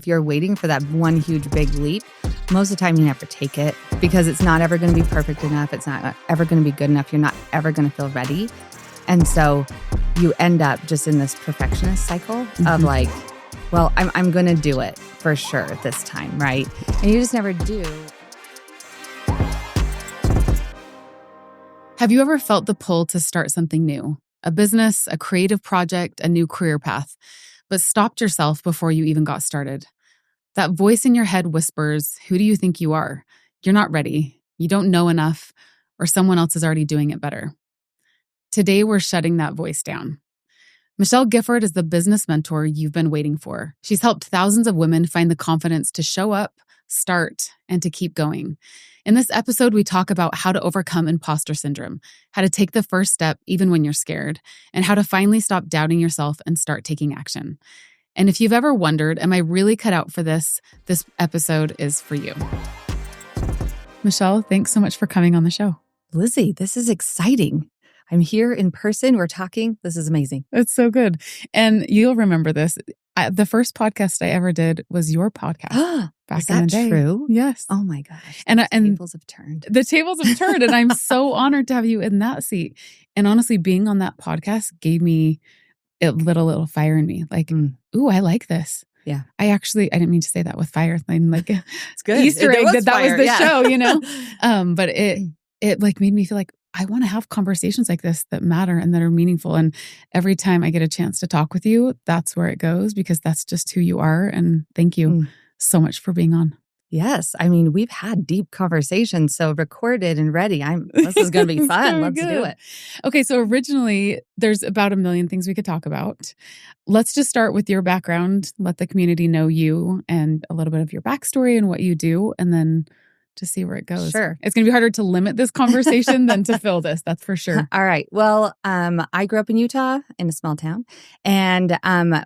if you're waiting for that one huge big leap, most of the time you never take it because it's not ever going to be perfect enough. It's not ever going to be good enough. You're not ever going to feel ready. And so you end up just in this perfectionist cycle of like, well, I'm going to do it for sure this time, right? And you just never do. Have you ever felt the pull to start something new? A business, a creative project, a new career path, but stopped yourself before you even got started? That voice in your head whispers, who do you think you are? You're not ready. You don't know enough, or someone else is already doing it better. Today, we're shutting that voice down. Michelle Gifford is the business mentor you've been waiting for. She's helped thousands of women find the confidence to show up, start, and to keep going. In this episode, we talk about how to overcome imposter syndrome, how to take the first step even when you're scared, and how to finally stop doubting yourself and start taking action. And if you've ever wondered, am I really cut out for this? This episode is for you. Michelle, thanks so much for coming on the show. Lizzy, this is exciting. I'm here in person. We're talking. This is amazing. It's so good. And you'll remember this. The first podcast I ever did was your podcast. Is that true? Yes. Oh my gosh. And the tables have turned. The tables have turned, and I'm so honored to have you in that seat. And honestly, being on that podcast gave me a little fire in me. Like, ooh, I like this. Yeah. I didn't mean to say that with fire. Like it's good. Easter egg that fire, was the show, you know? But it like made me feel like I want to have conversations like this that matter and that are meaningful. And every time I get a chance to talk with you, that's where it goes because that's just who you are. And thank you so much for being on. Yes. I mean, we've had deep conversations, so recorded and ready. This is going to be fun. Let's do it. Okay. So originally there's about a million things we could talk about. Let's just start with your background. Let the community know you and a little bit of your backstory and what you do. And then to see where it goes. Sure. It's going to be harder to limit this conversation than to fill this. That's for sure. All right. Well, I grew up in Utah in a small town. And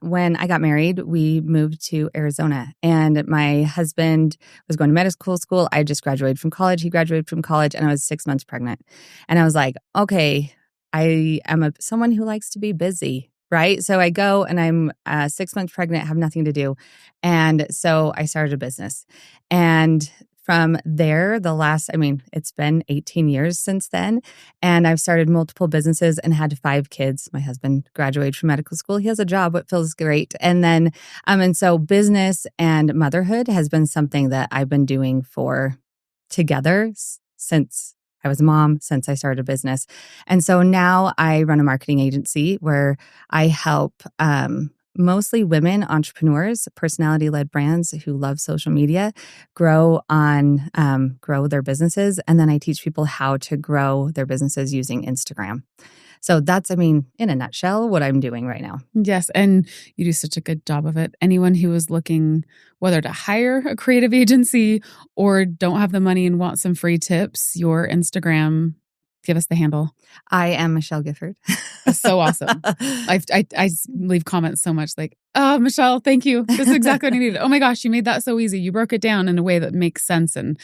when I got married, we moved to Arizona. And my husband was going to medical school. I just graduated from college. He graduated from college and I was 6 months pregnant. And I was like, okay, I am someone who likes to be busy. Right. So I go and I'm 6 months pregnant, have nothing to do. And so I started a business. And from there, it's been 18 years since then. And I've started multiple businesses and had 5 kids. My husband graduated from medical school. He has a job, what feels great. And then, and so business and motherhood has been something that I've been doing together since I was a mom, since I started a business. And so now I run a marketing agency where I help mostly women entrepreneurs, personality-led brands who love social media, grow their businesses. And then I teach people how to grow their businesses using Instagram. So that's, in a nutshell, what I'm doing right now. Yes. And you do such a good job of it. Anyone who is looking whether to hire a creative agency or don't have the money and want some free tips, your Instagram, give us the handle. I am Michelle Gifford. That's so awesome. I leave comments so much like, oh, Michelle, thank you. This is exactly what I needed. Oh my gosh, you made that so easy. You broke it down in a way that makes sense and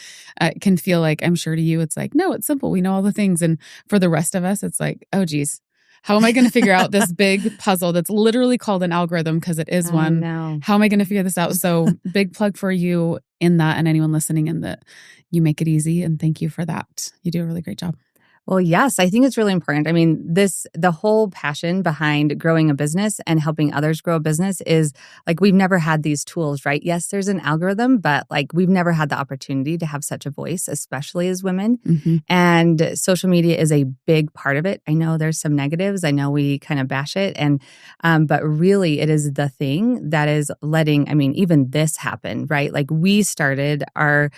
can feel like, I'm sure to you, it's like, no, it's simple. We know all the things. And for the rest of us, it's like, oh geez, how am I going to figure out this big puzzle that's literally called an algorithm because it is one. No. How am I going to figure this out? So big plug for you in that and anyone listening in that you make it easy. And thank you for that. You do a really great job. Well, yes, I think it's really important. The whole passion behind growing a business and helping others grow a business is like, we've never had these tools, right? Yes, there's an algorithm, but like we've never had the opportunity to have such a voice, especially as women. Mm-hmm. And social media is a big part of it. I know there's some negatives. I know we kind of bash it. But really it is the thing that is letting, even this happen, right? Like we started our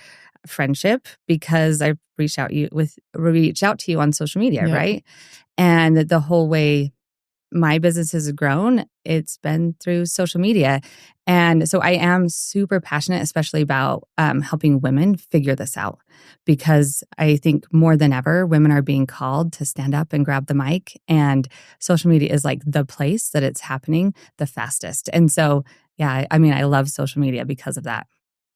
friendship because I reach out to you on social media, right? And the whole way my business has grown, it's been through social media. And so I am super passionate, especially about helping women figure this out, because I think more than ever, women are being called to stand up and grab the mic. And social media is like the place that it's happening the fastest. And so, yeah, I love social media because of that.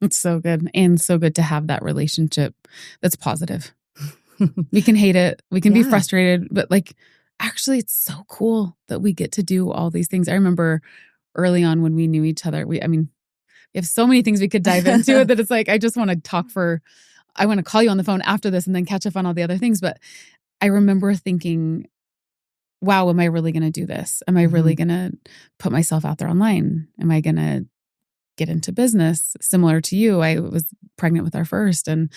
It's so good. And so good to have that relationship that's positive. We can hate it. We can be frustrated. But like, actually, it's so cool that we get to do all these things. I remember early on when we knew each other, We have so many things we could dive into it that it's like, I just want to I want to call you on the phone after this and then catch up on all the other things. But I remember thinking, wow, am I really going to do this? Am I really going to put myself out there online? Am I going to get into business? Similar to you, I was pregnant with our first, and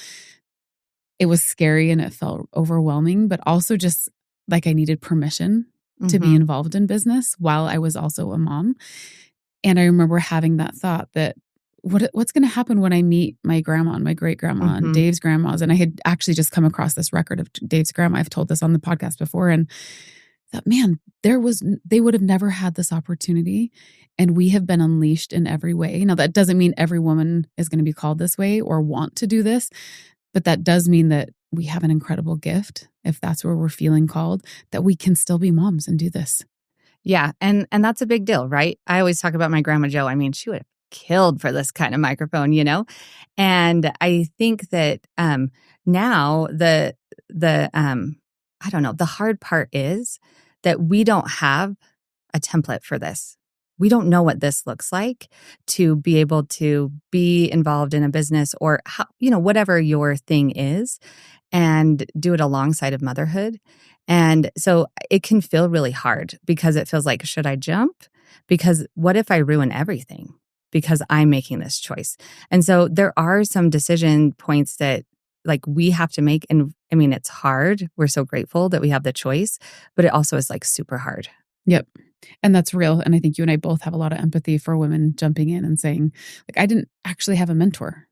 it was scary and it felt overwhelming, but also just like I needed permission to be involved in business while I was also a mom. And I remember having that thought that what's going to happen when I meet my grandma and my great grandma and Dave's grandmas? And I had actually just come across this record of Dave's grandma. I've told this on the podcast before, and thought, man, they would have never had this opportunity, and we have been unleashed in every way. Now, that doesn't mean every woman is going to be called this way or want to do this, but that does mean that we have an incredible gift, if that's where we're feeling called, that we can still be moms and do this. Yeah. And that's a big deal, right? I always talk about my grandma Jo. I mean, she would have killed for this kind of microphone, you know? And I think that now I don't know, the hard part is that we don't have a template for this. We don't know what this looks like to be able to be involved in a business or how, whatever your thing is, and do it alongside of motherhood. And so it can feel really hard because it feels like, should I jump? Because what if I ruin everything because I'm making this choice? And so there are some decision points that like we have to make. And I mean, it's hard. We're so grateful that we have the choice, but it also is like super hard. Yep. And that's real. And I think you and I both have a lot of empathy for women jumping in and saying, like, I didn't actually have a mentor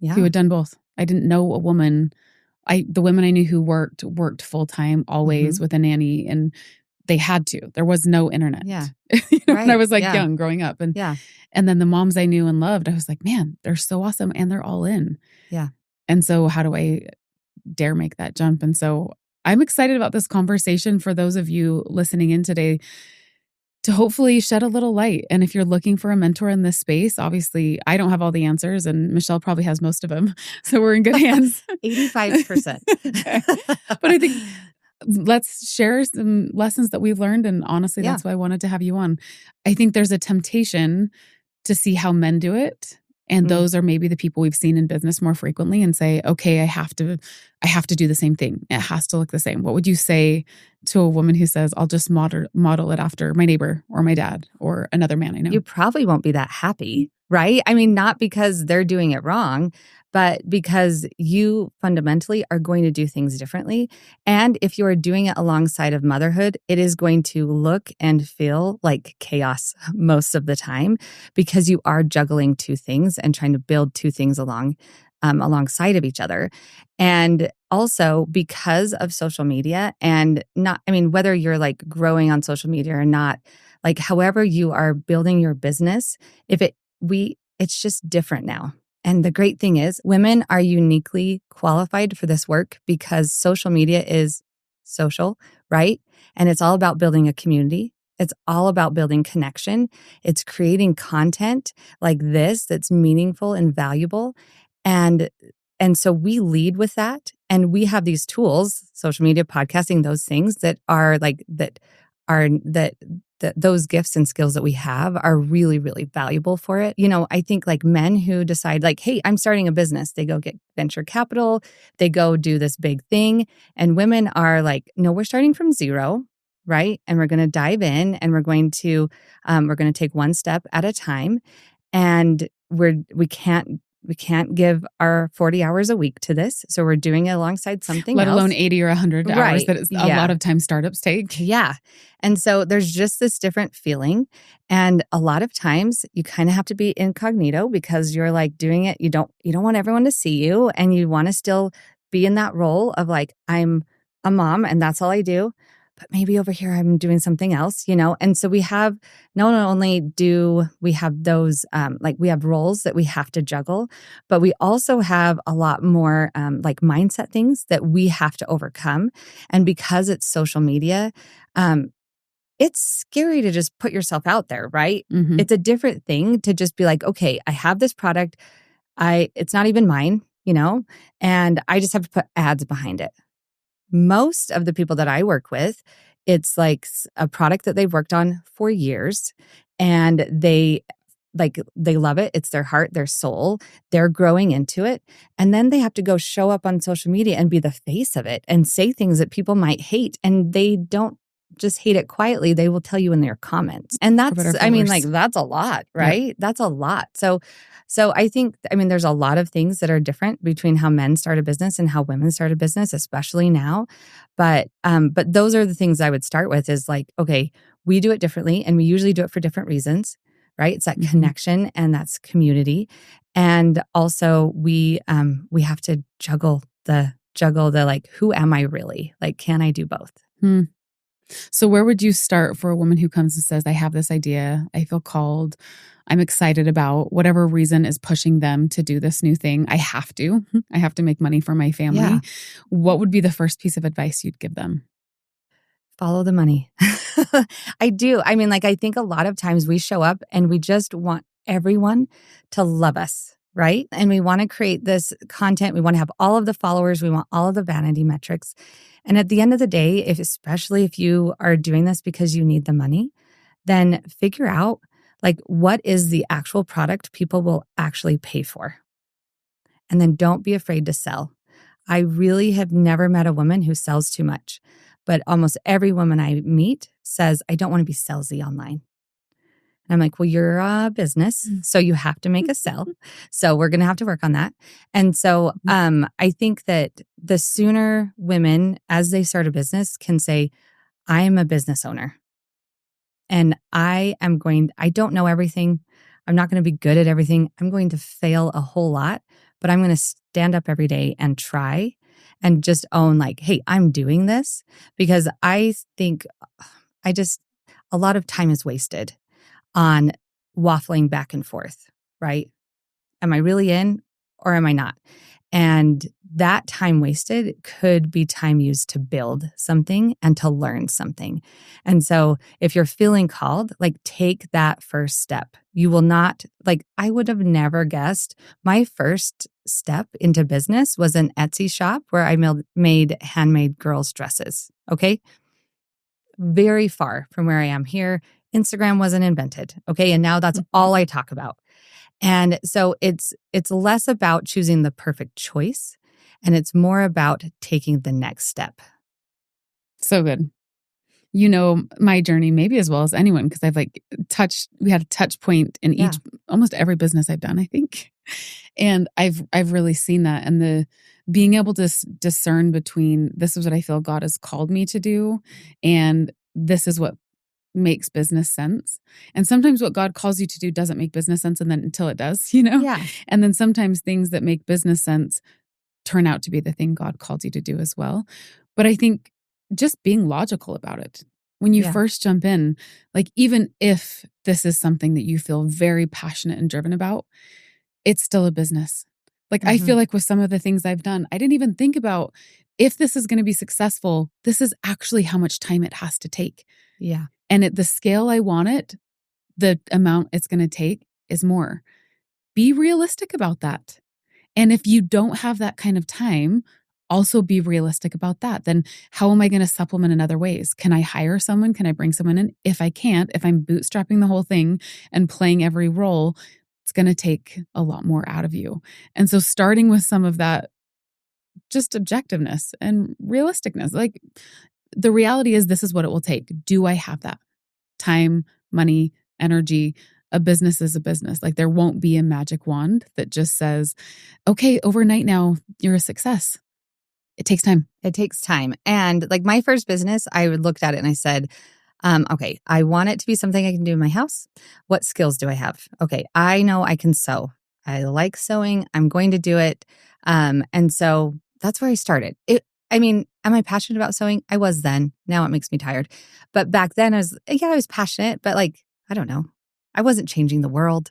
who had done both. I didn't know a woman. The women I knew who worked full time always with a nanny, and they had to. There was no internet. Yeah. When I was like young growing up. And then the moms I knew and loved, I was like, man, they're so awesome and they're all in. Yeah. And so how do I dare make that jump? And so I'm excited about this conversation for those of you listening in today to hopefully shed a little light. And if you're looking for a mentor in this space, obviously I don't have all the answers and Michelle probably has most of them. So we're in good hands. 85%. Okay. But I think let's share some lessons that we've learned. And honestly, that's why I wanted to have you on. I think there's a temptation to see how men do it. And those are maybe the people we've seen in business more frequently and say, okay, I have to do the same thing. It has to look the same. What would you say to a woman who says, I'll just model it after my neighbor or my dad or another man I know? You probably won't be that happy, right? I mean, not because they're doing it wrong, but because you fundamentally are going to do things differently. And if you are doing it alongside of motherhood, it is going to look and feel like chaos most of the time because you are juggling two things and trying to build two things alongside of each other. And also because of social media and whether you're like growing on social media or not, like however you are building your business, it's just different now. And the great thing is women are uniquely qualified for this work because social media is social, right? And it's all about building a community. It's all about building connection. It's creating content like this that's meaningful and valuable. And so we lead with that. And we have these tools, social media, podcasting, those things that are like, that those gifts and skills that we have are really, really valuable for it. I think like men who decide like, hey, I'm starting a business, they go get venture capital, they go do this big thing. And women are like, no, we're starting from zero, right? And we're going to dive in and we're going to take one step at a time. And we can't give our 40 hours a week to this. So we're doing it alongside something Let else. alone 80 or 100 hours that a lot of times startups take. Yeah. And so there's just this different feeling. And a lot of times you kind of have to be incognito because you're like doing it. You don't want everyone to see you and you want to still be in that role of like, I'm a mom and that's all I do. But maybe over here I'm doing something else, And so we have, not only do we have those, we have roles that we have to juggle, but we also have a lot more like mindset things that we have to overcome. And because it's social media, it's scary to just put yourself out there, right? Mm-hmm. It's a different thing to just be like, okay, I have this product. It's not even mine, and I just have to put ads behind it. Most of the people that I work with, it's like a product that they've worked on for years and they like they love it. It's their heart, their soul. They're growing into it. And then they have to go show up on social media and be the face of it and say things that people might hate. And they don't just hate it quietly. They will tell you in their comments. And that's, I mean, like, that's a lot, right? Yep. That's a lot. So I think, I mean, there's a lot of things that are different between how men start a business and how women start a business, especially now. But those are the things I would start with is like, okay, we do it differently and we usually do it for different reasons, right? It's that connection and that's community. And also we have to juggle the like, who am I really? Like, can I do both? So where would you start for a woman who comes and says, I have this idea, I feel called, I'm excited about whatever reason is pushing them to do this new thing. I have to make money for my family. Yeah. What would be the first piece of advice you'd give them? Follow the money. I do. I mean, like, I think a lot of times we show up and we just want everyone to love us, right? And we want to create this content. We want to have all of the followers. We want all of the vanity metrics. And at the end of the day, especially if you are doing this because you need the money, then figure out like what is the actual product people will actually pay for. And then don't be afraid to sell. I really have never met a woman who sells too much, but almost every woman I meet says, I don't want to be salesy online. And I'm like, well, you're a business, so you have to make a sell. So we're going to have to work on that. And so I think that the sooner women, as they start a business, can say, I am a business owner and I don't know everything. I'm not going to be good at everything. I'm going to fail a whole lot, but I'm going to stand up every day and try and just own like, hey, I'm doing this, because I think a lot of time is wasted on waffling back and forth, right? Am I really in or am I not? And that time wasted could be time used to build something and to learn something. And so if you're feeling called, like, take that first step. You will not, like, I would have never guessed my first step into business was an Etsy shop where I made handmade girls' dresses. Okay. Very far from where I am here. Instagram wasn't invented. Okay. And now that's all I talk about. And so it's less about choosing the perfect choice and it's more about taking the next step. So good. You know my journey maybe as well as anyone, because I've we had a touch point in almost every business I've done, I think. And I've really seen that, and the being able to discern between this is what I feel God has called me to do and this is what makes business sense. And sometimes what God calls you to do doesn't make business sense, and then until it does, Yeah. And then sometimes things that make business sense turn out to be the thing God called you to do as well. But I think just being logical about it. When you first jump in, like, even if this is something that you feel very passionate and driven about, it's still a business. Like, I feel like with some of the things I've done, I didn't even think about if this is going to be successful, this is actually how much time it has to take. Yeah. And at the scale I want it, the amount it's going to take is more. Be realistic about that. And if you don't have that kind of time, also be realistic about that. Then how am I going to supplement in other ways? Can I hire someone? Can I bring someone in? If I can't, if I'm bootstrapping the whole thing and playing every role, it's going to take a lot more out of you. And so starting with some of that just objectiveness and realisticness, like, the reality is this is what it will take. Do I have that time, money, energy? A business is a business. Like, there won't be a magic wand that just says, okay, overnight now you're a success. It takes time. It takes time. And like my first business, I looked at it and I said, okay, I want it to be something I can do in my house. What skills do I have? Okay, I know I can sew. I like sewing. I'm going to do it. And so that's where I started. Am I passionate about sewing? I was then. Now it makes me tired. But back then I was passionate, but like, I don't know. I wasn't changing the world,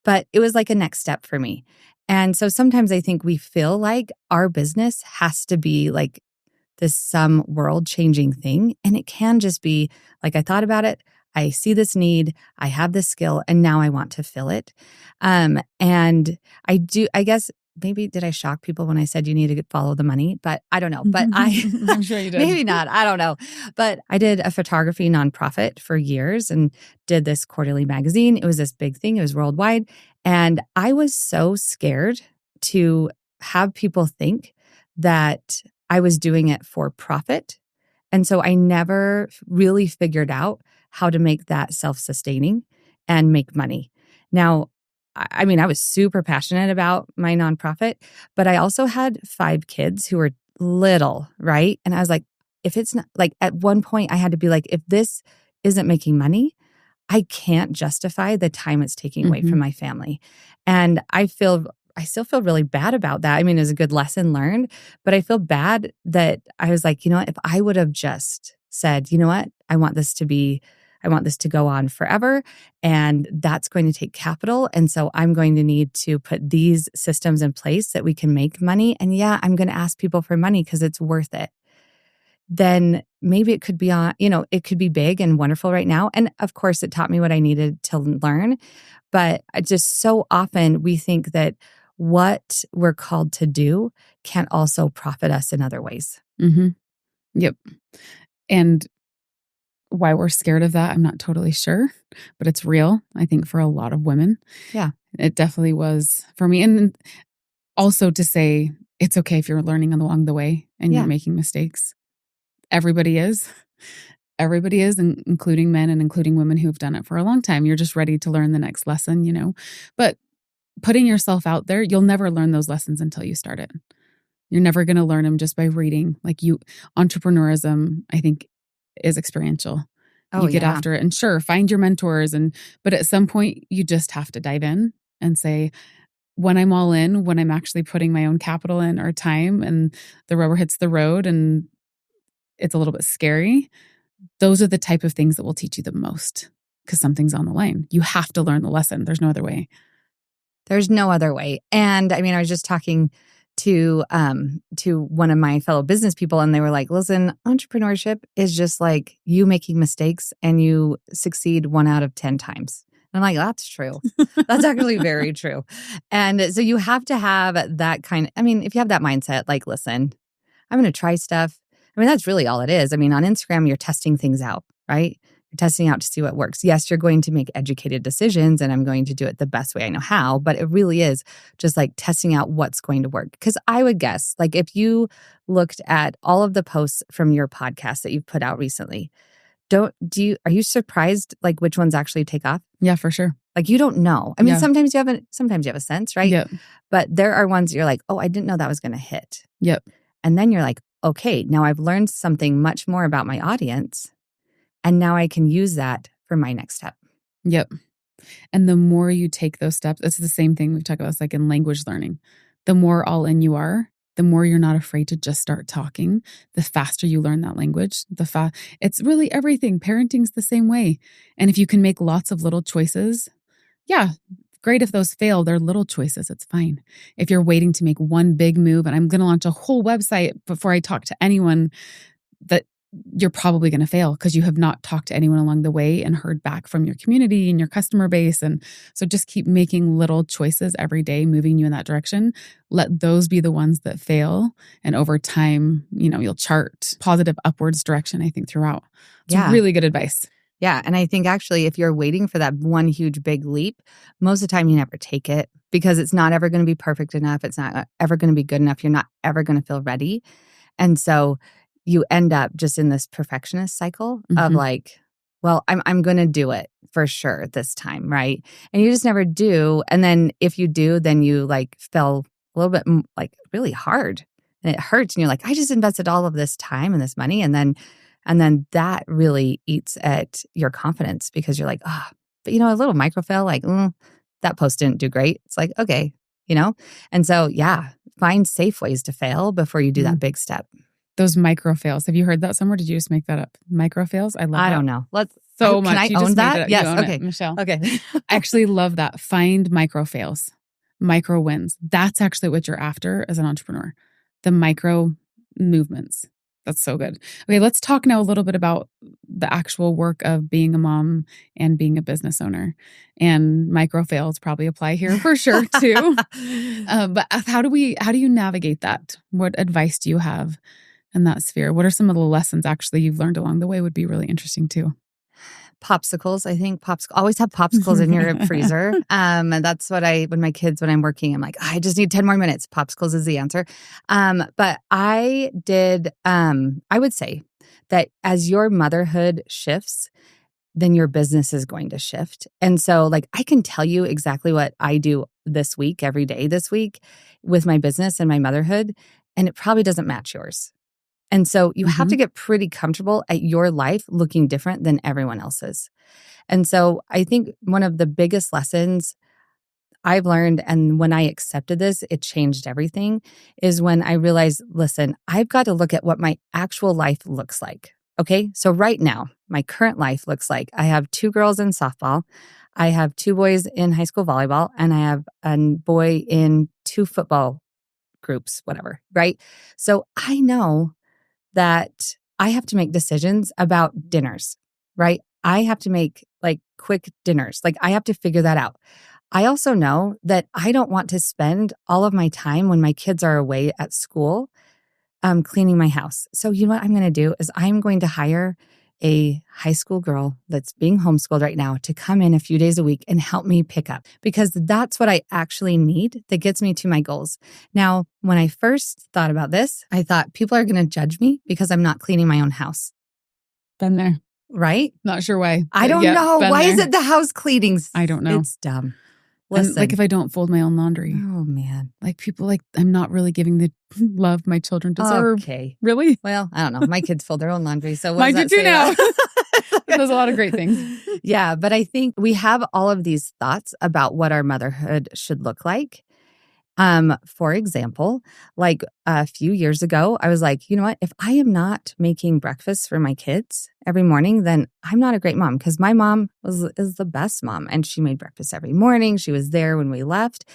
but it was like a next step for me. And so sometimes I think we feel like our business has to be like this some world changing thing. And it can just be like, I thought about it. I see this need. I have this skill and now I want to fill it. And I guess maybe did I shock people when I said you need to follow the money? But I don't know. But I'm sure you did. maybe not. I don't know. But I did a photography nonprofit for years and did this quarterly magazine. It was this big thing. It was worldwide. And I was so scared to have people think that I was doing it for profit. And so I never really figured out how to make that self-sustaining and make money. Now, I mean, I was super passionate about my nonprofit, but I also had 5 kids who were little, right? And I was like, if it's not, like, at one point I had to be like, if this isn't making money, I can't justify the time it's taking away from my family. And I still feel really bad about that. I mean, it was a good lesson learned, but I feel bad that I was like, you know what, if I would have just said, you know what, I want this to go on forever, and that's going to take capital. And so I'm going to need to put these systems in place that we can make money. And yeah, I'm going to ask people for money because it's worth it. Then maybe it could be it could be big and wonderful right now. And of course, it taught me what I needed to learn. But I just so often we think that what we're called to do can also profit us in other ways. Yep. And why we're scared of that, I'm not totally sure, but it's real, I think, for a lot of women. Yeah. It definitely was for me. And also to say, it's okay if you're learning along the way and you're making mistakes. Everybody is. Everybody is, including men and including women who've done it for a long time. You're just ready to learn the next lesson, But putting yourself out there, you'll never learn those lessons until you start it. You're never going to learn them just by reading. Entrepreneurism, I think, is experiential. You get after it, and sure, find your mentors, but at some point you just have to dive in and say, when I'm all in, when I'm actually putting my own capital in or time and the rubber hits the road and it's a little bit scary, those are the type of things that will teach you the most because something's on the line. You have to learn the lesson. There's no other way. There's no other way. And I mean, I was just talking to one of my fellow business people, and they were like, listen, entrepreneurship is just like you making mistakes and you succeed 1 out of 10 times. And I'm like, that's true. That's actually very true. And so you have to have that if you have that mindset, like, listen, I'm going to try stuff. I mean, that's really all it is. I mean, on Instagram, you're testing things out, right? You're testing out to see what works. Yes, you're going to make educated decisions, and I'm going to do it the best way I know how, but it really is just like testing out what's going to work. Because I would guess, like, if you looked at all of the posts from your podcast that you've put out recently, are you surprised, like, which ones actually take off? Yeah, for sure. Like, you don't know. I mean, sometimes you have a sense, right? Yep. But there are ones that you're like, oh, I didn't know that was going to hit. Yep. And then you're like, okay, now I've learned something much more about my audience, and now I can use that for my next step. Yep. And the more you take those steps, it's the same thing we've talked about. It's like in language learning. The more all in you are, the more you're not afraid to just start talking, the faster you learn that language. It's really everything. Parenting's the same way. And if you can make lots of little choices, great if those fail. They're little choices. It's fine. If you're waiting to make one big move and I'm going to launch a whole website before I talk to anyone, that you're probably going to fail because you have not talked to anyone along the way and heard back from your community and your customer base. And so just keep making little choices every day, moving you in that direction. Let those be the ones that fail. And over time, you'll chart positive upwards direction, I think, throughout. It's really good advice. Yeah. And I think actually, if you're waiting for that one huge big leap, most of the time you never take it because it's not ever going to be perfect enough. It's not ever going to be good enough. You're not ever going to feel ready. And so you end up just in this perfectionist cycle of like, well, I'm going to do it for sure this time, right? And you just never do. And then if you do, then you like fell a little bit like really hard and it hurts. And you're like, I just invested all of this time and this money. And then that really eats at your confidence because you're like, but a little microfail, like, that post didn't do great. It's like, okay, And so, find safe ways to fail before you do that big step. Those microfails. Have you heard that somewhere? Did you just make that up? Microfails? I love that. I don't know. Much. Can I own that? Yes. Okay. It, Michelle. Okay. I actually love that. Find microfails, micro wins. That's actually what you're after as an entrepreneur. The micro movements. That's so good. Okay, let's talk now a little bit about the actual work of being a mom and being a business owner. And microfails probably apply here for sure too. But how do you navigate that? What advice do you have in that sphere? What are some of the lessons actually you've learned along the way would be really interesting too. Popsicles. I think always have popsicles in your freezer. And that's what when I'm working, I'm like, I just need 10 more minutes. Popsicles is the answer. But I would say that as your motherhood shifts, then your business is going to shift. And so like, I can tell you exactly what I do this week, every day this week with my business and my motherhood, and it probably doesn't match yours. And so you have to get pretty comfortable at your life looking different than everyone else's. And so I think one of the biggest lessons I've learned, and when I accepted this, it changed everything, is when I realized, listen, I've got to look at what my actual life looks like. Okay. So right now, my current life looks like I have 2 girls in softball. I have 2 boys in high school volleyball, and I have a boy in 2 football groups, whatever. Right. So I know that I have to make decisions about dinners, right? I have to make like quick dinners. Like I have to figure that out. I also know that I don't want to spend all of my time when my kids are away at school cleaning my house. So you know what I'm going to do is I'm going to hire a high school girl that's being homeschooled right now to come in a few days a week and help me pick up, because that's what I actually need that gets me to my goals. Now, when I first thought about this, I thought people are going to judge me because I'm not cleaning my own house. Been there. Right? Not sure why. I don't know. Why is it the house cleaning? I don't know. It's dumb. Listen. And like if I don't fold my own laundry. Oh, man. Like people like, I'm not really giving the love my children deserve. Okay. Really? Well, I don't know. My kids fold their own laundry. So what mine does do too that say? now. There's a lot of great things. Yeah. But I think we have all of these thoughts about what our motherhood should look like. For example, like a few years ago, I was like, you know what? If I am not making breakfast for my kids every morning, then I'm not a great mom, because my mom is the best mom, and she made breakfast every morning. She was there when we left.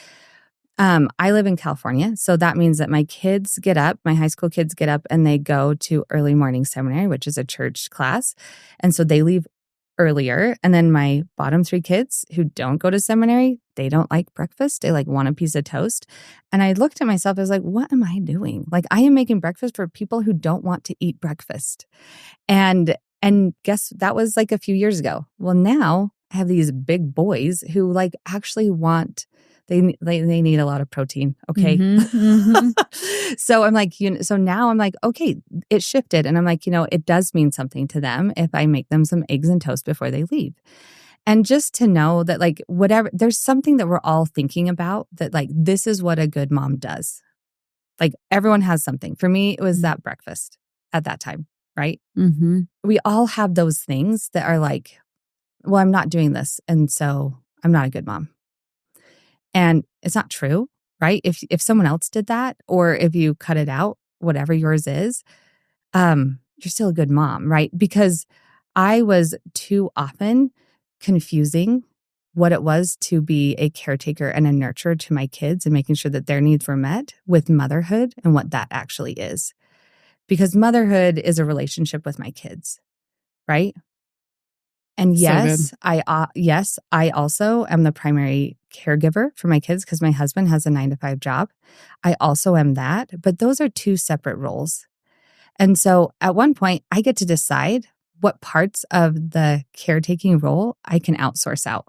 I live in California, so that means that my kids get up, my high school kids get up, and they go to early morning seminary, which is a church class. And so they leave earlier. And then my bottom 3 kids who don't go to seminary, they don't like breakfast. They like want a piece of toast. And I looked at myself, I was like, what am I doing? Like I am making breakfast for people who don't want to eat breakfast. And guess that was like a few years ago. Well, now I have these big boys who like actually want, they need a lot of protein. Okay. So I'm like, so now I'm like, okay, it shifted. And I'm like, it does mean something to them if I make them some eggs and toast before they leave. And just to know that like, whatever, there's something that we're all thinking about, that like, this is what a good mom does. Like everyone has something. For me, it was that breakfast at that time. Right. We all have those things that are like, well, I'm not doing this, and so I'm not a good mom. And it's not true, right? If someone else did that, or if you cut it out, whatever yours is, you're still a good mom, right? Because I was too often confusing what it was to be a caretaker and a nurturer to my kids and making sure that their needs were met with motherhood and what that actually is. Because motherhood is a relationship with my kids, right? And yes, So I also am the primary caregiver for my kids because my husband has a 9-to-5 job. I also am that, but those are 2 separate roles. And so at one point, I get to decide what parts of the caretaking role I can outsource out.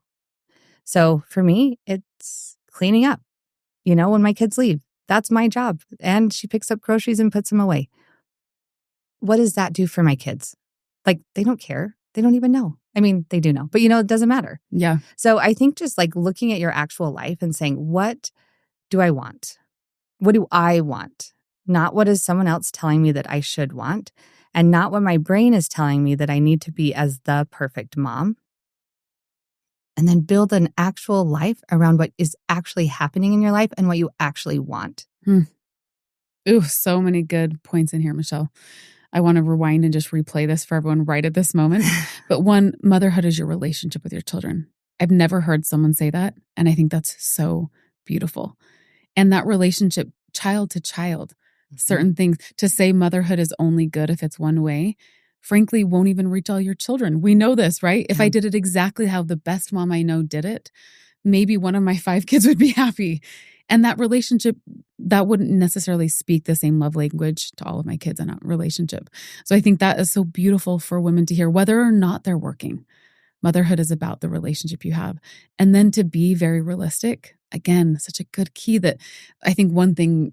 So for me, it's cleaning up, when my kids leave. That's my job. And she picks up groceries and puts them away. What does that do for my kids? Like, they don't care. They don't even know. I mean, they do know, but it doesn't matter. Yeah. So I think just like looking at your actual life and saying, what do I want? What do I want? Not what is someone else telling me that I should want, and not what my brain is telling me that I need to be as the perfect mom. And then build an actual life around what is actually happening in your life and what you actually want. Ooh, so many good points in here, Michelle. I want to rewind and just replay this for everyone right at this moment. But one, motherhood is your relationship with your children. I've never heard someone say that. And I think that's so beautiful. And that relationship, child to child, certain things. To say motherhood is only good if it's one way, frankly, won't even reach all your children. We know this, right? If I did it exactly how the best mom I know did it, maybe one of my 5 kids would be happy. And that relationship, that wouldn't necessarily speak the same love language to all of my kids in a relationship. So I think that is so beautiful for women to hear, whether or not they're working. Motherhood is about the relationship you have. And then to be very realistic, again, such a good key that I think one thing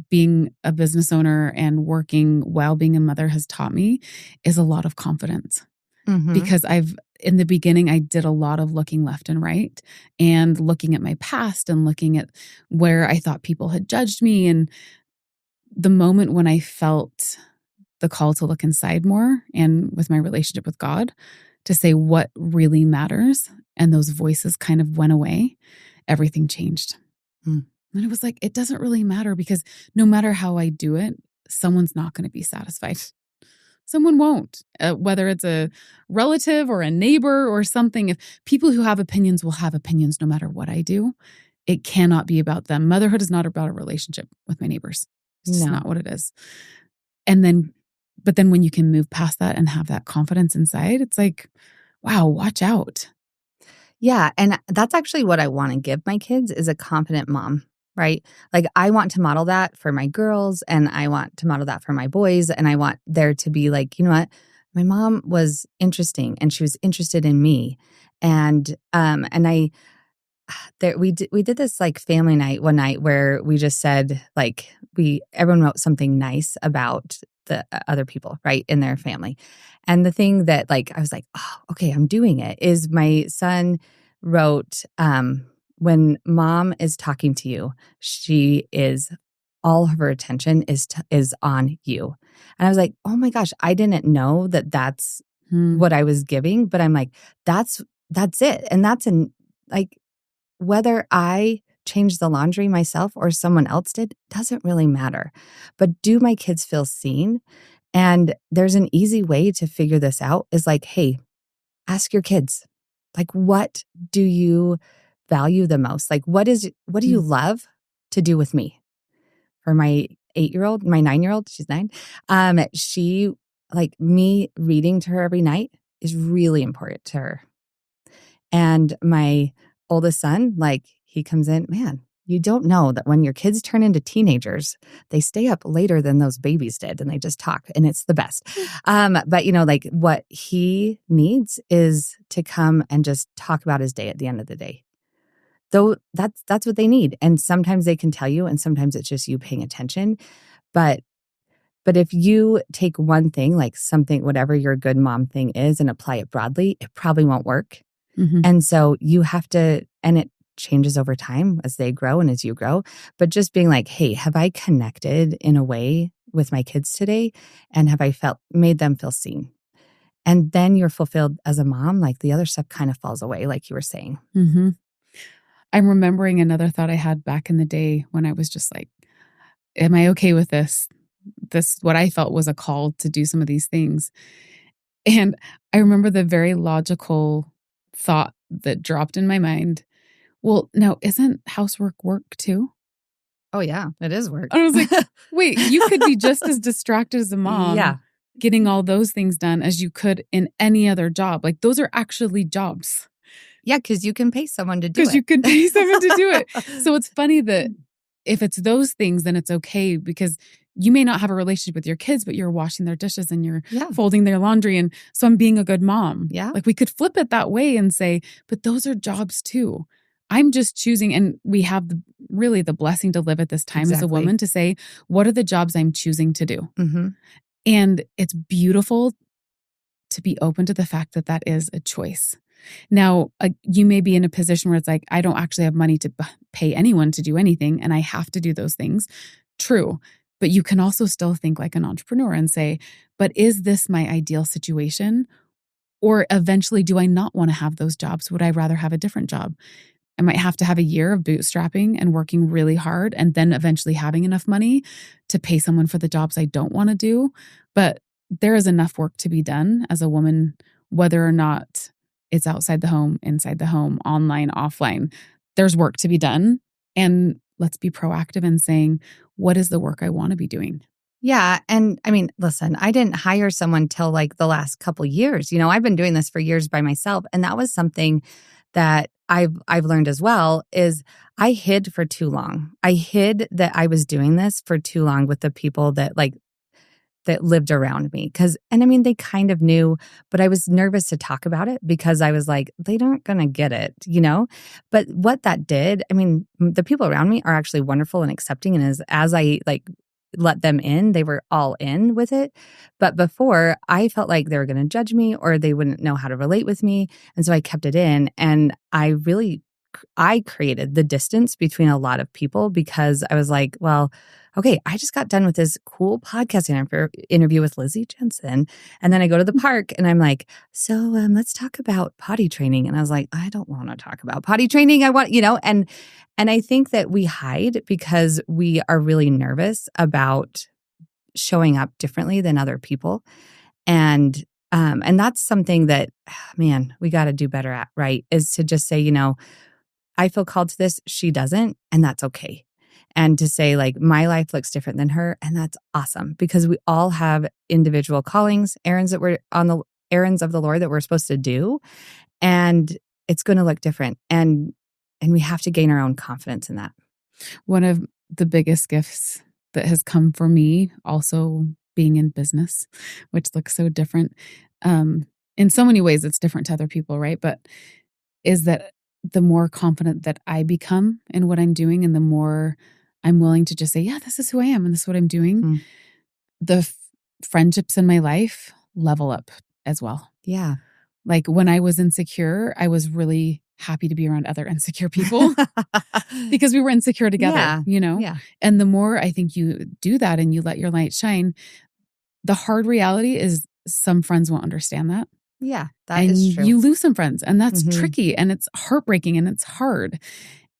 being a business owner and working while being a mother has taught me is a lot of confidence. Because in the beginning, I did a lot of looking left and right and looking at my past and looking at where I thought people had judged me. And the moment when I felt the call to look inside more and with my relationship with God, to say what really matters, and those voices kind of went away, everything changed. And it was like, it doesn't really matter, because no matter how I do it, someone's not going to be satisfied. Someone won't, whether it's a relative or a neighbor or something. If people who have opinions will have opinions no matter what I do, it cannot be about them. Motherhood is not about a relationship with my neighbors. It's just not what it is. But then when you can move past that and have that confidence inside, it's like, wow, watch out. Yeah. And that's actually what I want to give my kids, is a confident mom, right? Like, I want to model that for my girls, and I want to model that for my boys. And I want there to be like, you know what? My mom was interesting, and she was interested in me. And we did this like family night one night where we just said, like, everyone wrote something nice about the other people, right, in their family. And the thing that, like, I was like, oh, okay, I'm doing it, is my son wrote, when mom is talking to you, all of her attention is on you. And I was like, oh my gosh, I didn't know that that's what I was giving, but I'm like, that's it. And like, whether I changed the laundry myself or someone else did, doesn't really matter. But do my kids feel seen? And there's an easy way to figure this out, is like, hey, ask your kids, like, what do you value the most? Like, what do you love to do with me? For my 9-year-old, she's 9. She, like, me reading to her every night is really important to her. And my oldest son, like, he comes in, man, you don't know that when your kids turn into teenagers, they stay up later than those babies did, and they just talk, and it's the best. But like, what he needs is to come and just talk about his day at the end of the day. Though that's what they need. And sometimes they can tell you, and sometimes it's just you paying attention. But if you take one thing, like something, whatever your good mom thing is, and apply it broadly, it probably won't work. And so you have to, and it changes over time as they grow and as you grow. But just being like, hey, have I connected in a way with my kids today? And have I made them feel seen? And then you're fulfilled as a mom. Like, the other stuff kind of falls away, like you were saying. I'm remembering another thought I had back in the day when I was just like, am I okay with this? This, what I felt was a call to do some of these things. And I remember the very logical thought that dropped in my mind. Well, now, isn't housework work too? Oh yeah, it is work. I was like, wait, you could be just as distracted as a mom getting all those things done as you could in any other job. Like, those are actually jobs. Yeah, because you can pay someone to do it. Because you can pay someone to do it. So it's funny that if it's those things, then it's okay, because you may not have a relationship with your kids, but you're washing their dishes and you're folding their laundry. And so I'm being a good mom. Yeah. Like, we could flip it that way and say, but those are jobs too. I'm just choosing, and we have really the blessing to live at this time as a woman, to say, what are the jobs I'm choosing to do? And it's beautiful to be open to the fact that that is a choice. Now, you may be in a position where it's like, I don't actually have money to pay anyone to do anything, and I have to do those things. True. But you can also still think like an entrepreneur and say, but is this my ideal situation? Or eventually, do I not want to have those jobs? Would I rather have a different job? I might have to have a year of bootstrapping and working really hard, and then eventually having enough money to pay someone for the jobs I don't want to do. But there is enough work to be done as a woman, whether or not it's outside the home, inside the home, online, offline. There's work to be done. And let's be proactive in saying, what is the work I want to be doing? Yeah. And I mean, listen, I didn't hire someone till like the last couple years. I've been doing this for years by myself. And that was something that I've learned as well is I hid for too long. I hid that I was doing this for too long with the people that lived around me. And I mean, they kind of knew, but I was nervous to talk about it because I was like, they aren't going to get it. But what that did, I mean, the people around me are actually wonderful and accepting. And as I let them in, they were all in with it. But before, I felt like they were going to judge me or they wouldn't know how to relate with me. And so I kept it in. And I created the distance between a lot of people because I was like, well, okay, I just got done with this cool podcast interview with Lizzy Jensen. And then I go to the park and I'm like, so let's talk about potty training. And I was like, I don't want to talk about potty training. I want, and I think that we hide because we are really nervous about showing up differently than other people. And that's something that, man, we got to do better at, right? Is to just say, I feel called to this, she doesn't, and that's okay. And to say like, my life looks different than her, and that's awesome because we all have individual callings, errands that we're on the errands of the Lord that we're supposed to do, and it's going to look different. And we have to gain our own confidence in that. One of the biggest gifts that has come for me, also being in business, which looks so different. In so many ways, it's different to other people, right? But is that the more confident that I become in what I'm doing and the more I'm willing to just say, yeah, this is who I am and this is what I'm doing, the friendships in my life level up as well. Yeah. Like when I was insecure, I was really happy to be around other insecure people because we were insecure together, Yeah. And the more I think you do that and you let your light shine, the hard reality is some friends won't understand that. Yeah, that is true. You lose some friends and that's tricky and it's heartbreaking and it's hard.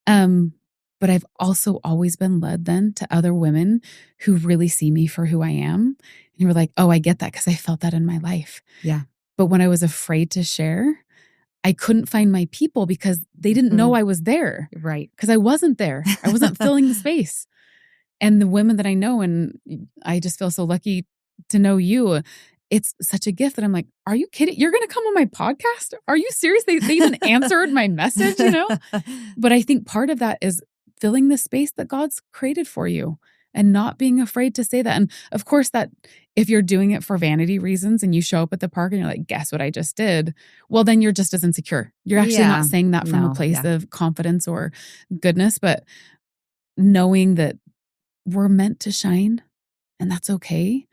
But I've also always been led then to other women who really see me for who I am. And you were like, oh, I get that because I felt that in my life. Yeah. But when I was afraid to share, I couldn't find my people because they didn't know I was there. Right. Because I wasn't there. I wasn't filling the space. And the women that I know, and I just feel so lucky to know you, it's such a gift that I'm like, are you kidding? You're going to come on my podcast? Are you serious? They even answered my message, But I think part of that is filling the space that God's created for you and not being afraid to say that. And of course, that if you're doing it for vanity reasons and you show up at the park and you're like, guess what I just did? Well, then you're just as insecure. You're actually not saying that from a place of confidence or goodness, but knowing that we're meant to shine and that's okay.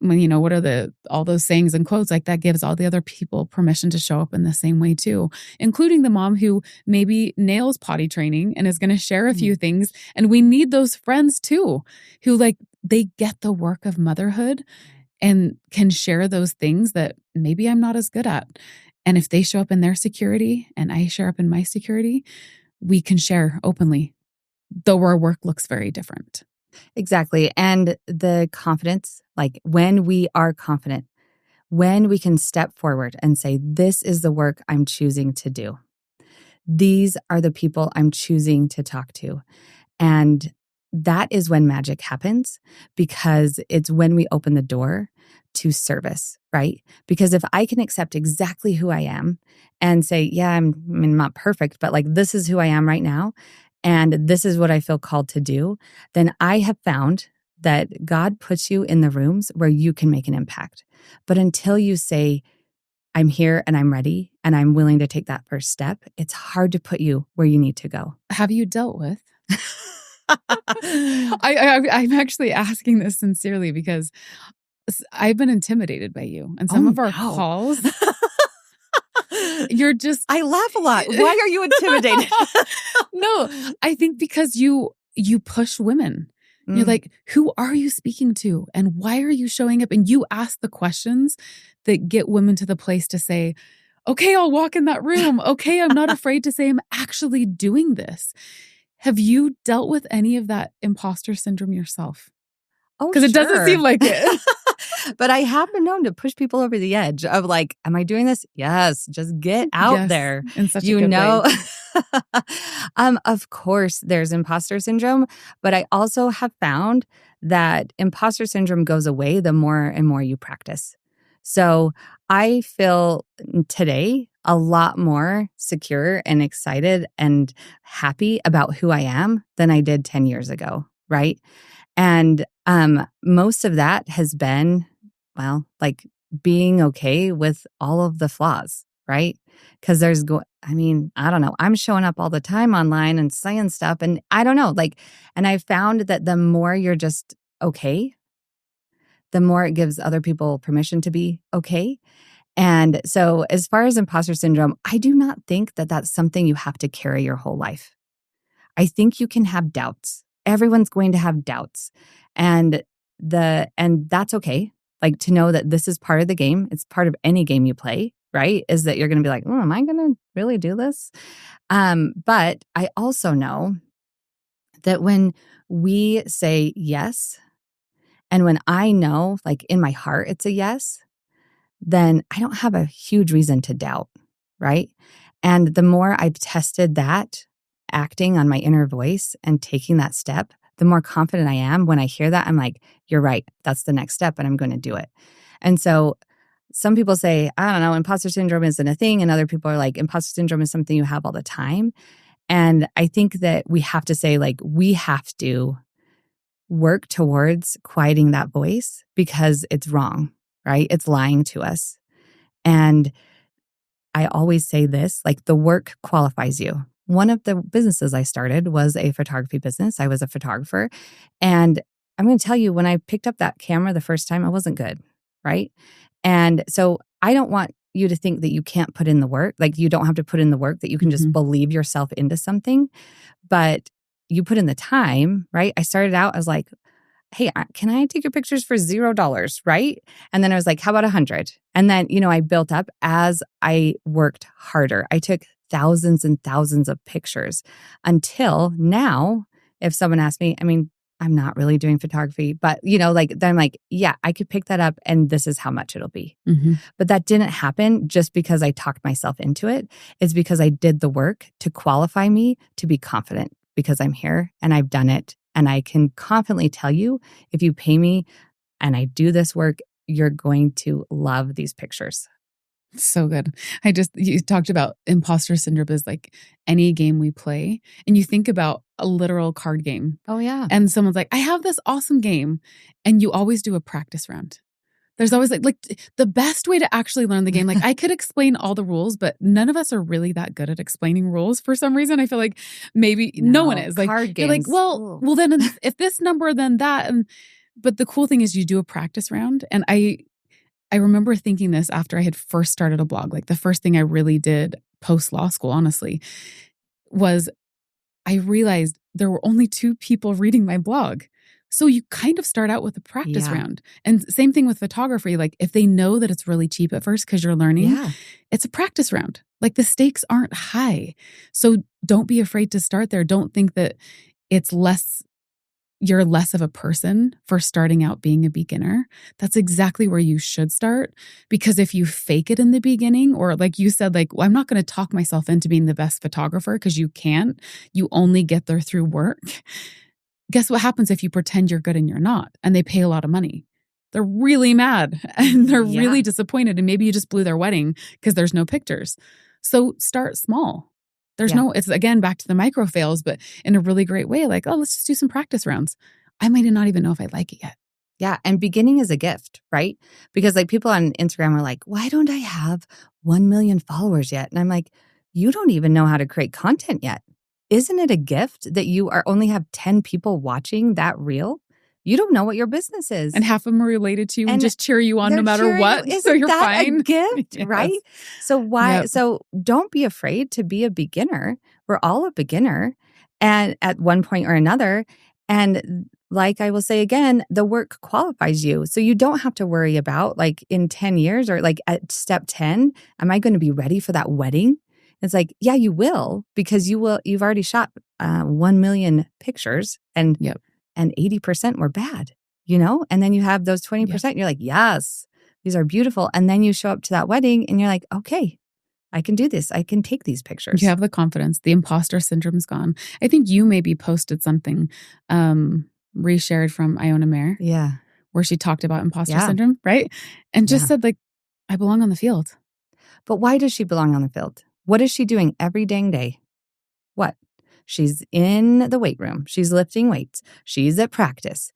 When, what are all those sayings and quotes like that gives all the other people permission to show up in the same way too, including the mom who maybe nails potty training and is going to share a few things. And we need those friends too, who they get the work of motherhood and can share those things that maybe I'm not as good at. And if they show up in their security and I show up in my security, we can share openly, though our work looks very different. Exactly. And the confidence, like when we are confident, when we can step forward and say, this is the work I'm choosing to do. These are the people I'm choosing to talk to. And that is when magic happens because it's when we open the door to service, right? Because if I can accept exactly who I am and say, yeah, I'm not perfect, but like this is who I am right now. And this is what I feel called to do, then I have found that God puts you in the rooms where you can make an impact. But until you say, I'm here and I'm ready and I'm willing to take that first step, it's hard to put you where you need to go. Have you dealt with? I'm actually asking this sincerely because I've been intimidated by you and some of our calls. You're just... I laugh a lot. Why are you intimidated? No, I think because you push women. You're like, who are you speaking to? And why are you showing up? And you ask the questions that get women to the place to say, okay, I'll walk in that room. Okay, I'm not afraid to say I'm actually doing this. Have you dealt with any of that imposter syndrome yourself? Oh, because it doesn't seem like it. But I have been known to push people over the edge of like, am I doing this? Yes, just get out Yes, there. in such a You good way. know, of course, there's imposter syndrome, but I also have found that imposter syndrome goes away the more and more you practice. So I feel today a lot more secure and excited and happy about who I am than I did 10 years ago, right? And most of that has been, well, like being okay with all of the flaws, right? Because I don't know. I'm showing up all the time online and saying stuff, and I don't know, like, and I found that the more you're just okay, the more it gives other people permission to be okay. And so, as far as imposter syndrome, I do not think that that's something you have to carry your whole life. I think you can have doubts. Everyone's going to have doubts. And that's okay. Like to know that this is part of the game. It's part of any game you play, right? Is that you're going to be like, oh, am I going to really do this? But I also know that when we say yes, and when I know, like in my heart, it's a yes, then I don't have a huge reason to doubt, right? And the more I've tested that, acting on my inner voice and taking that step, the more confident I am. When I hear that, I'm like, you're right. That's the next step, and I'm going to do it. And so some people say, I don't know, imposter syndrome isn't a thing. And other people are like, imposter syndrome is something you have all the time. And I think that we have to say, like, we have to work towards quieting that voice because it's wrong, right? It's lying to us. And I always say this, like the work qualifies you. One of the businesses I started was a photography business. I was a photographer. And I'm going to tell you, when I picked up that camera the first time, I wasn't good, right? And so I don't want you to think that you can't put in the work. Like you don't have to put in the work, that you can just believe yourself into something. But you put in the time, right? I started out as like, hey, can I take your pictures for $0? Right. And then I was like, how about 100? And then, I built up as I worked harder. I took thousands and thousands of pictures until now, if someone asked me, I mean, I'm not really doing photography, but like, then I'm like, yeah, I could pick that up and this is how much it'll be. But that didn't happen just because I talked myself into it. It's because I did the work to qualify me to be confident, because I'm here and I've done it. And I can confidently tell you, if you pay me and I do this work, you're going to love these pictures. So good. You talked about imposter syndrome as like any game we play. And you think about a literal card game. Oh, yeah. And someone's like, I have this awesome game. And you always do a practice round. There's always like the best way to actually learn the game. Like I could explain all the rules, but none of us are really that good at explaining rules for some reason. I feel like maybe no one is. Like card you're like, games. well, then if this number, then that. But the cool thing is you do a practice round. And I remember thinking this after I had first started a blog. Like the first thing I really did post law school, honestly, was I realized there were only 2 people reading my blog. So you kind of start out with a practice round. And same thing with photography. Like if they know that it's really cheap at first because you're learning, it's a practice round. Like the stakes aren't high. So don't be afraid to start there. Don't think that you're less of a person for starting out being a beginner. That's exactly where you should start. Because if you fake it in the beginning, or like you said, like, well, I'm not going to talk myself into being the best photographer, because you can't. You only get there through work. Guess what happens if you pretend you're good and you're not, and they pay a lot of money? They're really mad and they're really disappointed. And maybe you just blew their wedding because there's no pictures. So start small. It's again back to the microfails, but in a really great way. Like, oh, let's just do some practice rounds. I might not even know if I like it yet. Yeah. And beginning is a gift, right? Because like people on Instagram are like, why don't I have 1 million followers yet? And I'm like, you don't even know how to create content yet. Isn't it a gift that you only have 10 people watching that reel? You don't know what your business is. And half of them are related to you and just cheer you on no matter what. Isn't so you're that fine. A gift, right? So so don't be afraid to be a beginner. We're all a beginner and at one point or another. And like I will say again, the work qualifies you. So you don't have to worry about like in 10 years or like at step 10, am I going to be ready for that wedding? It's like, yeah, you will, because you've already shot 1 million pictures and 80% were bad. And then you have those 20%. You're like, yes, these are beautiful. And then you show up to that wedding and you're like, okay, I can do this. I can take these pictures. You have the confidence. The imposter syndrome's gone. I think you maybe posted something reshared from Iona Mayer. Yeah. Where she talked about imposter syndrome, right? And just said, like, I belong on the field. But why does she belong on the field? What is she doing every dang day? What? She's in the weight room. She's lifting weights. She's at practice.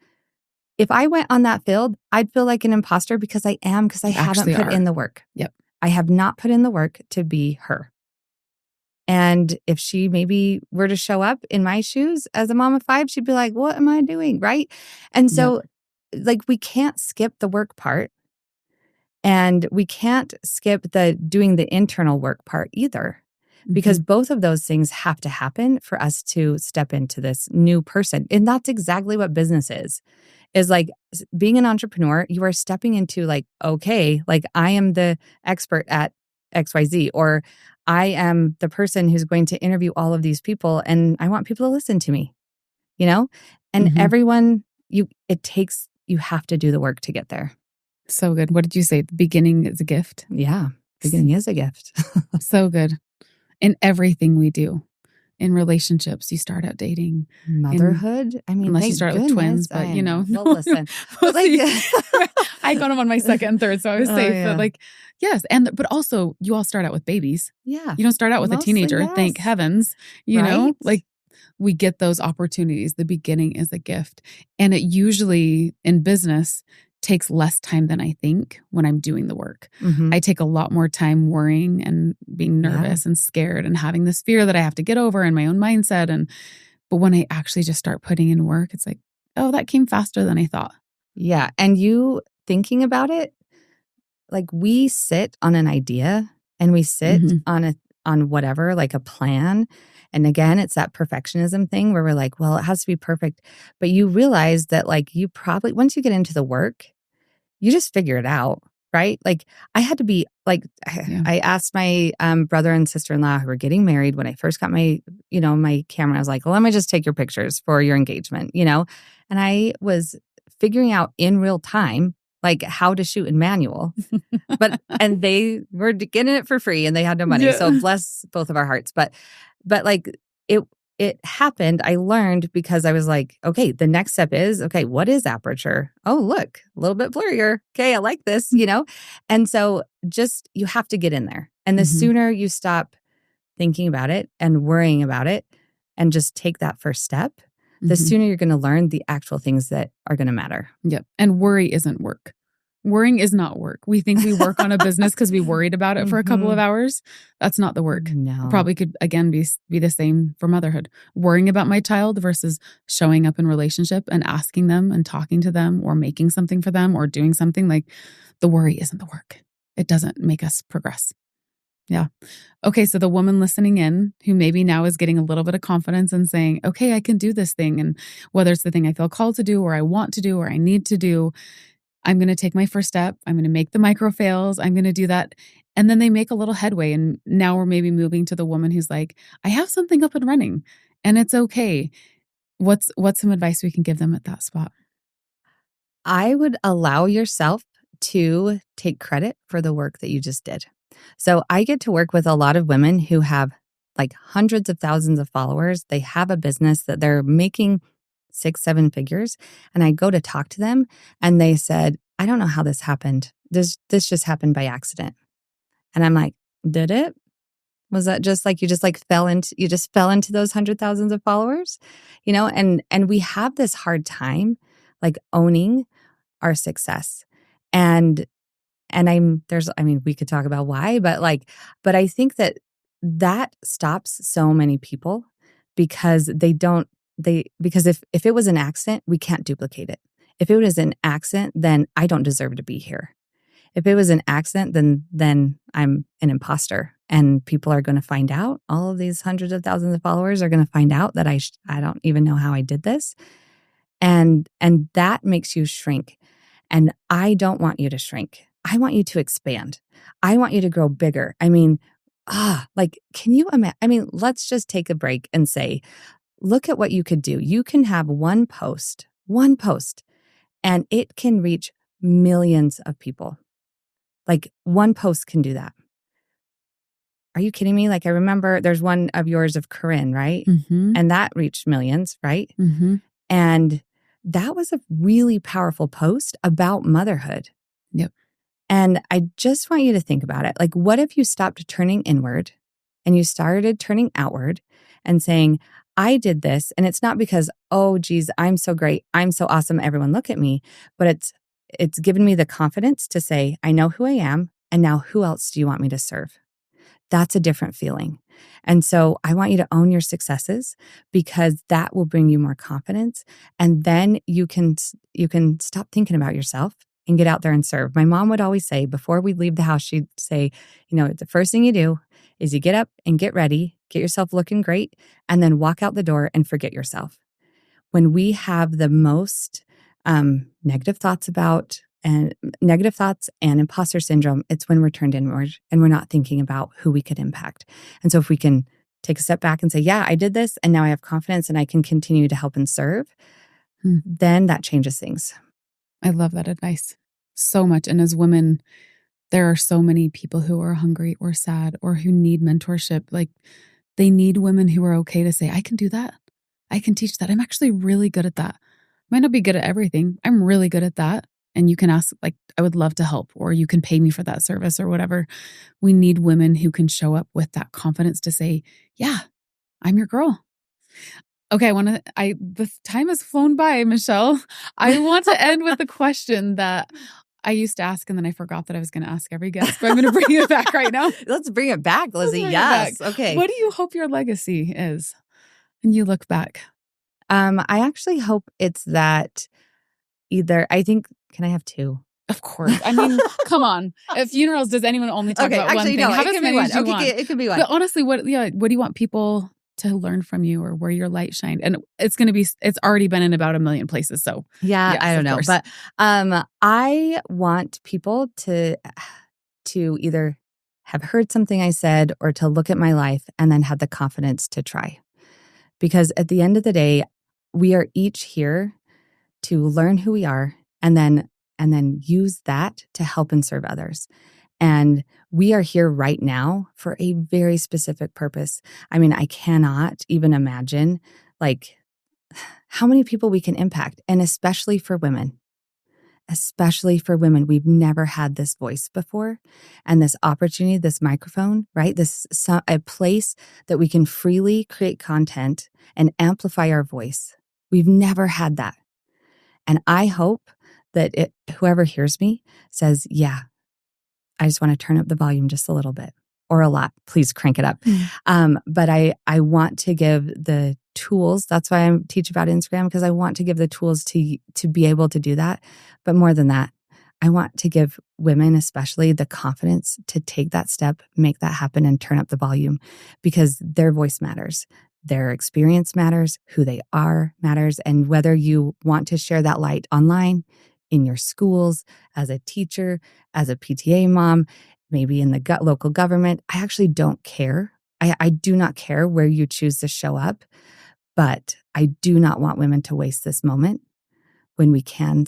If I went on that field, I'd feel like an imposter because I haven't put in the work. Yep. I have not put in the work to be her. And if she maybe were to show up in my shoes as a mom of 5, she'd be like, what am I doing? Right? And so like we can't skip the work part. And we can't skip the doing the internal work part either, because both of those things have to happen for us to step into this new person. And that's exactly what business is like being an entrepreneur. You are stepping into like, okay, like I am the expert at XYZ, or I am the person who's going to interview all of these people and I want people to listen to me, and everyone, you have to do the work to get there. So good. What did you say? The beginning is a gift? Yeah. Beginning is a gift. So good. In everything we do. In relationships, you start out dating. Motherhood. Unless you start with twins, but Well, listen. But I got them on my second and third, so I was safe. Yeah. But yes. But also you all start out with babies. Yeah. You don't start out with a teenager. Yes. Thank heavens. You know, we get those opportunities. The beginning is a gift. And it usually in business takes less time than I think when I'm doing the work. I take a lot more time worrying and being nervous and scared and having this fear that I have to get over in my own mindset. But when I actually just start putting in work, it's like, oh, that came faster than I thought. Yeah. And you thinking about it, like we sit on an idea and we sit on whatever, like a plan. And again, it's that perfectionism thing where we're like, well, it has to be perfect. But you realize that like you probably, once you get into the work, you just figure it out, right? Like I had to be like, I asked my brother and sister-in-law who were getting married when I first got my, my camera. I was like, well, let me just take your pictures for your engagement, And I was figuring out in real time, like how to shoot in manual, and they were getting it for free and they had no money. So bless both of our hearts. But like it happened. I learned because I was like, okay, the next step is, okay, what is aperture? Oh, look, a little bit blurrier. Okay, I like this, And so just, you have to get in there. And the sooner you stop thinking about it and worrying about it and just take that first step, the sooner you're going to learn the actual things that are going to matter. Yep. And worry isn't work. Worrying is not work. We think we work on a business because we worried about it for a couple of hours. That's not the work. No. It probably could, again, be the same for motherhood. Worrying about my child versus showing up in relationship and asking them and talking to them or making something for them or doing something. Like the worry isn't the work. It doesn't make us progress. Yeah. Okay. So the woman listening in who maybe now is getting a little bit of confidence and saying, okay, I can do this thing. And whether it's the thing I feel called to do or I want to do or I need to do, I'm going to take my first step. I'm going to make the microfails. I'm going to do that. And then they make a little headway. And now we're maybe moving to the woman who's like, I have something up and running and it's okay. What's some advice we can give them at that spot? I would allow yourself to take credit for the work that you just did. So I get to work with a lot of women who have like hundreds of thousands of followers. They have a business that they're making 6-7 figures. And I go to talk to them and they said, I don't know how this happened. This just happened by accident. And I'm like, did it? Was that just like, you just fell into those hundred thousands of followers, and we have this hard time like owning our success. And we could talk about why, but I think that stops so many people because because if it was an accident, we can't duplicate it. If it was an accident, then I don't deserve to be here. If it was an accident, then I'm an imposter and people are going to find out. All of these hundreds of thousands of followers are going to find out that I don't even know how I did this. And that makes you shrink. And I don't want you to shrink. I want you to expand. I want you to grow bigger. I mean, can you imagine? I mean, let's just take a break and say, look at what you could do. You can have one post, and it can reach millions of people. Like one post can do that. Are you kidding me? Like I remember there's one of yours of Corinne, right? Mm-hmm. And that reached millions, right? Mm-hmm. And that was a really powerful post about motherhood. Yep. And I just want you to think about it. Like, what if you stopped turning inward and you started turning outward and saying, I did this. And it's not because, oh, geez, I'm so great. I'm so awesome. Everyone look at me. But it's given me the confidence to say, I know who I am. And now who else do you want me to serve? That's a different feeling. And so I want you to own your successes because that will bring you more confidence. And then you can stop thinking about yourself and get out there and serve. My mom would always say, before we'd leave the house, she'd say, the first thing you do is you get up and get ready, get yourself looking great, and then walk out the door and forget yourself. When we have the most negative thoughts and imposter syndrome, it's when we're turned inward and we're not thinking about who we could impact. And so if we can take a step back and say, yeah, I did this and now I have confidence and I can continue to help and serve, then that changes things. I love that advice so much. And as women, there are so many people who are hungry or sad or who need mentorship. Like they need women who are okay to say, I can do that. I can teach that. I'm actually really good at that. Might not be good at everything. I'm really good at that. And you can ask, like, I would love to help, or you can pay me for that service or whatever. We need women who can show up with that confidence to say, yeah, I'm your girl. Okay, the time has flown by, Michelle. I want to end with a question that I used to ask and then I forgot that I was going to ask every guest, but I'm going to bring it back right now. Let's bring it back, Lizzy. Yes. Okay. What do you hope your legacy is when you look back? I actually hope it's that can I have two? Of course. I mean, come on. At funerals, does anyone only talk about one thing? Have as many as you want. It can be one. But honestly, what do you want people to learn from you, or where your light shined? And it's already been in about 1 million places. So yeah, yes, I don't know. Course. But I want people to either have heard something I said or to look at my life and then have the confidence to try. Because at the end of the day, we are each here to learn who we are and then use that to help and serve others. And we are here right now for a very specific purpose. I mean, I cannot even imagine like how many people we can impact, and especially for women. Especially for women, we've never had this voice before, and this opportunity, this microphone, right? A place that we can freely create content and amplify our voice. We've never had that. And I hope that whoever hears me says, yeah, I just want to turn up the volume just a little bit or a lot. Please crank it up. But I want to give the tools. That's why I teach about Instagram, because I want to give the tools to be able to do that. But more than that, I want to give women especially the confidence to take that step, make that happen, and turn up the volume, because their voice matters. Their experience matters. Who they are matters. And whether you want to share that light online, in your schools, as a teacher, as a PTA mom, maybe in the local government, I actually don't care. I do not care where you choose to show up, but I do not want women to waste this moment when we can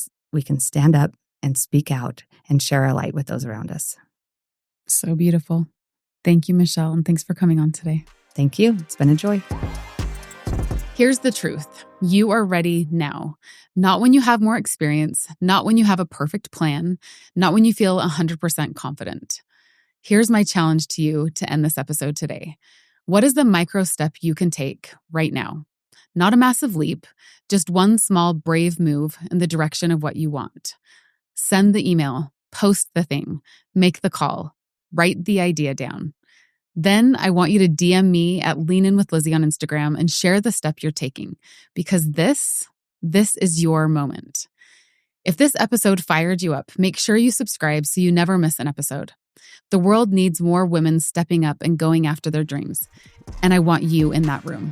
stand up and speak out and share our light with those around us. So beautiful. Thank you, Michelle, and thanks for coming on today. Thank you. It's been a joy. Here's the truth. You are ready now. Not when you have more experience, not when you have a perfect plan, not when you feel 100% confident. Here's my challenge to you to end this episode today. What is the micro step you can take right now? Not a massive leap, just one small brave move in the direction of what you want. Send the email, post the thing, make the call, write the idea down. Then I want you to DM me at Lean In With Lizzy on Instagram and share the step you're taking, because this is your moment. If this episode fired you up, make sure you subscribe so you never miss an episode. The world needs more women stepping up and going after their dreams, and I want you in that room.